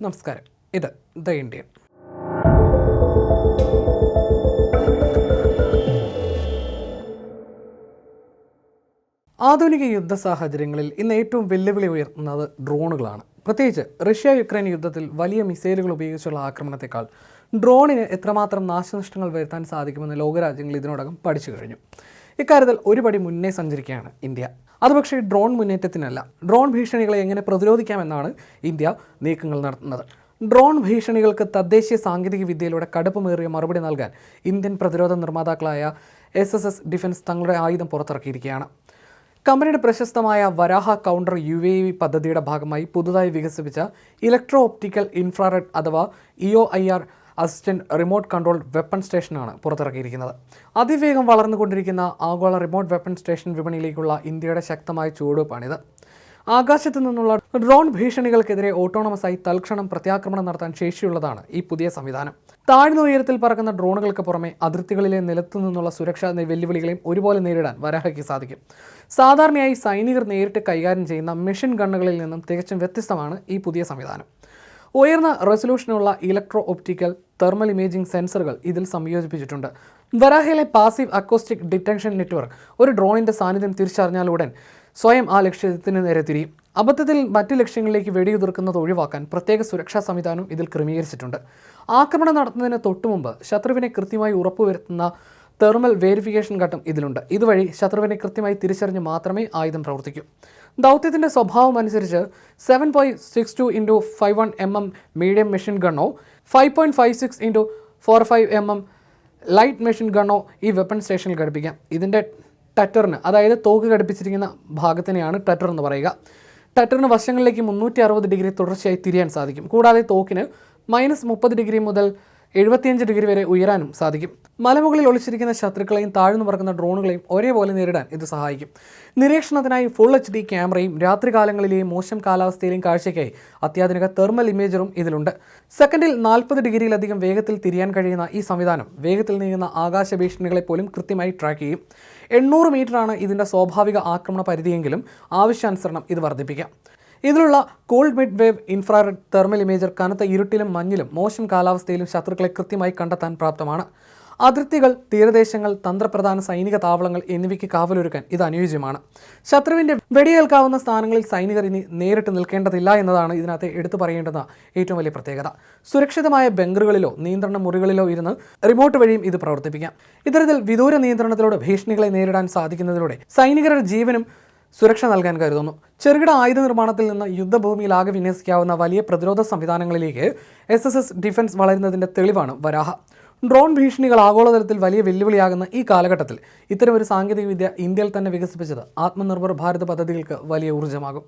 നമസ്കാരം. ഇത് the Indian. ആധുനിക യുദ്ധ സാഹചര്യങ്ങളിൽ ഇന്ന് ഏറ്റവും വെല്ലുവിളി ഉയർത്തുന്നത് ഡ്രോണുകളാണ്. പ്രത്യേകിച്ച് റഷ്യ യുക്രൈൻ യുദ്ധത്തിൽ വലിയ മിസൈലുകൾ ഉപയോഗിച്ചുള്ള ആക്രമണത്തെക്കാൾ ഡ്രോണിന് എത്രമാത്രം നാശനഷ്ടങ്ങൾ വരുത്താൻ സാധിക്കുമെന്ന് ലോകരാജ്യങ്ങൾ ഇതിനോടകം പഠിച്ചു കഴിഞ്ഞു. ഇക്കാര്യത്തിൽ ഒരുപടി മുന്നേ സഞ്ചരിക്കുകയാണ് ഇന്ത്യ. അത് പക്ഷേ ഡ്രോൺ മുന്നേറ്റത്തിനല്ല, ഡ്രോൺ ഭീഷണികളെ എങ്ങനെ പ്രതിരോധിക്കാമെന്നാണ് ഇന്ത്യ നീക്കങ്ങൾ നടത്തുന്നത്. ഡ്രോൺ ഭീഷണികൾക്ക് തദ്ദേശീയ സാങ്കേതിക വിദ്യയിലൂടെ കടുപ്പമേറിയ മറുപടി നൽകാൻ ഇന്ത്യൻ പ്രതിരോധ നിർമ്മാതാക്കളായ SSS ഡിഫൻസ് തങ്ങളുടെ ആയുധം പുറത്തിറക്കിയിരിക്കുകയാണ്. കമ്പനിയുടെ പ്രശസ്തമായ വരാഹ കൗണ്ടർ UAV പദ്ധതിയുടെ ഭാഗമായി പുതുതായി വികസിപ്പിച്ച ഇലക്ട്രോ ഒപ്റ്റിക്കൽ ഇൻഫ്രാറെഡ് അഥവാ EOIR assistant remote control weapon സ്റ്റേഷനാണ് പുറത്തിറക്കിയിരിക്കുന്നത്. അതിവേഗം വളർന്നുകൊണ്ടിരിക്കുന്ന ആഗോള റിമോട്ട് വെപ്പൺ സ്റ്റേഷൻ വിപണിയിലേക്കുള്ള ഇന്ത്യയുടെ ശക്തമായ ചുവടുവെപ്പാണിത്. ആകാശത്തു നിന്നുള്ള ഡ്രോൺ ഭീഷണികൾക്കെതിരെ ഓട്ടോണമസായി തൽക്ഷണം പ്രത്യാക്രമണം നടത്താൻ ശേഷിയുള്ളതാണ് ഈ പുതിയ സംവിധാനം. താഴ്ന്ന ഉയരത്തിൽ പറക്കുന്ന ഡ്രോണുകൾക്ക് പുറമെ അതിർത്തികളിലെ നിലത്തു നിന്നുള്ള സുരക്ഷാ വെല്ലുവിളികളെയും ഒരുപോലെ നേരിടാൻ വരാഹയ്ക്ക് സാധിക്കും. സാധാരണയായി സൈനികർ നേരിട്ട് കൈകാര്യം ചെയ്യുന്ന മെഷീൻ ഗണ്ണുകളിൽ നിന്നും തികച്ചും വ്യത്യസ്തമാണ് ഈ പുതിയ സംവിധാനം. ഉയർന്ന റെസൊല്യൂഷനുള്ള ഇലക്ട്രോ ഒപ്റ്റിക്കൽ തെർമൽ ഇമേജിംഗ് സെൻസറുകൾ ഇതിൽ സംയോജിപ്പിച്ചിട്ടുണ്ട്. വരാഹയിലെ പാസീവ് അക്കോസ്റ്റിക് ഡിറ്റൻഷൻ നെറ്റ്വർക്ക് ഒരു ഡ്രോണിൻ്റെ സാന്നിധ്യം തിരിച്ചറിഞ്ഞാലുടൻ സ്വയം ആ ലക്ഷ്യത്തിന് നേരെ തിരിയും. അബദ്ധത്തിൽ മറ്റ് ലക്ഷ്യങ്ങളിലേക്ക് വെടിയുതിർക്കുന്നത് ഒഴിവാക്കാൻ പ്രത്യേക സുരക്ഷാ സംവിധാനം ഇതിൽ ക്രമീകരിച്ചിട്ടുണ്ട്. ആക്രമണം നടത്തുന്നതിന് തൊട്ടുമുമ്പ് ശത്രുവിനെ കൃത്യമായി ഉറപ്പുവരുത്തുന്ന തെർമൽ വേരിഫിക്കേഷൻ ഘട്ടം ഇതിലുണ്ട്. ഇതുവഴി ശത്രുവിനെ കൃത്യമായി തിരിച്ചറിഞ്ഞ് മാത്രമേ ആയുധം പ്രവർത്തിക്കൂ. ദൗത്യത്തിൻ്റെ സ്വഭാവം അനുസരിച്ച് 7.62 × 51 mm മീഡിയം മെഷീൻ ഗണ്ണോ 5.56 × 45 mm ലൈറ്റ് മെഷീൻ ഗണ്ണോ ഈ വെപ്പൺ സ്റ്റേഷനിൽ ഘടിപ്പിക്കാം. ഇതിൻ്റെ ടറ്ററിന്, അതായത് തോക്ക് ഘടിപ്പിച്ചിരിക്കുന്ന ഭാഗത്തിനെയാണ് ടറ്റർ എന്ന് പറയുക. ടറ്ററിന് വശങ്ങളിലേക്ക് 360 ഡിഗ്രി തുടർച്ചയായി തിരിയാൻ സാധിക്കും. കൂടാതെ തോക്കിന് -30 ഡിഗ്രി മുതൽ 75 ഡിഗ്രി വരെ ഉയരാനും സാധിക്കും. മലമുകളിൽ ഒളിച്ചിരിക്കുന്ന ശത്രുക്കളെയും താഴ്ന്നു പറക്കുന്ന ഡ്രോണുകളെയും ഒരേപോലെ നേരിടാൻ ഇത് സഹായിക്കും. നിരീക്ഷണത്തിനായി ഫുൾ HD ക്യാമറയും രാത്രികാലങ്ങളിലെയും മോശം കാലാവസ്ഥയിലെയും കാഴ്ചയ്ക്കായി അത്യാധുനിക തെർമൽ ഇമേജറും ഇതിലുണ്ട്. സെക്കൻഡിൽ 40 ഡിഗ്രിയിലധികം വേഗത്തിൽ തിരിയാൻ കഴിയുന്ന ഈ സംവിധാനം വേഗത്തിൽ നീങ്ങുന്ന ആകാശ ഭീഷണികളെ പോലും കൃത്യമായി ട്രാക്ക് ചെയ്യും. 800 മീറ്ററാണ് ഇതിൻ്റെ സ്വാഭാവിക ആക്രമണ പരിധിയെങ്കിലും ആവശ്യാനുസരണം ഇത് വർദ്ധിപ്പിക്കാം. ഇതിലുള്ള cold mid wave infrared thermal imager കനത്ത ഇരുട്ടിലും മഞ്ഞിലും മോശം കാലാവസ്ഥയിലും ശത്രുക്കളെ കൃത്യമായി കണ്ടെത്താൻ പ്രാപ്തമാണ്. അതിർത്തികൾ, തീരദേശങ്ങൾ, തന്ത്രപ്രധാന സൈനിക താവളങ്ങൾ എന്നിവയ്ക്ക് കാവലൊരുക്കാൻ ഇത് അനുയോജ്യമാണ്. ശത്രുവിൻ്റെ വെടിയേൽക്കാവുന്ന സ്ഥാനങ്ങളിൽ സൈനികർ ഇനി നേരിട്ട് നിൽക്കേണ്ടതില്ല എന്നതാണ് ഇതിനകത്ത് എടുത്തു പറയേണ്ടുന്ന ഏറ്റവും വലിയ പ്രത്യേകത. സുരക്ഷിതമായ ബങ്കറുകളിലോ നിയന്ത്രണ മുറികളിലോ ഇരുന്ന് റിമോട്ട് വഴിയും ഇത് പ്രവർത്തിപ്പിക്കാം. ഇത്തരത്തിൽ വിദൂര നിയന്ത്രണത്തിലൂടെ ഭീഷണികളെ നേരിടാൻ സാധിക്കുന്നതിലൂടെ സൈനികരുടെ ജീവനും സുരക്ഷ നൽകാൻ കരുതുന്നു. ചെറുകിട ആയുധ നിർമ്മാണത്തിൽ നിന്ന് യുദ്ധഭൂമിയിലാകെ വിന്യസിക്കാവുന്ന വലിയ പ്രതിരോധ സംവിധാനങ്ങളിലേക്ക് SSS ഡിഫൻസ് വളരുന്നതിൻ്റെ തെളിവാണ് വരാഹ. ഡ്രോൺ ഭീഷണികൾ ആഗോളതലത്തിൽ വലിയ വെല്ലുവിളിയാകുന്ന ഈ കാലഘട്ടത്തിൽ ഇത്തരമൊരു സാങ്കേതികവിദ്യ ഇന്ത്യയിൽ തന്നെ വികസിപ്പിച്ചത് ആത്മനിർഭർ ഭാരത് പദ്ധതികൾക്ക് വലിയ ഊർജ്ജമാകും.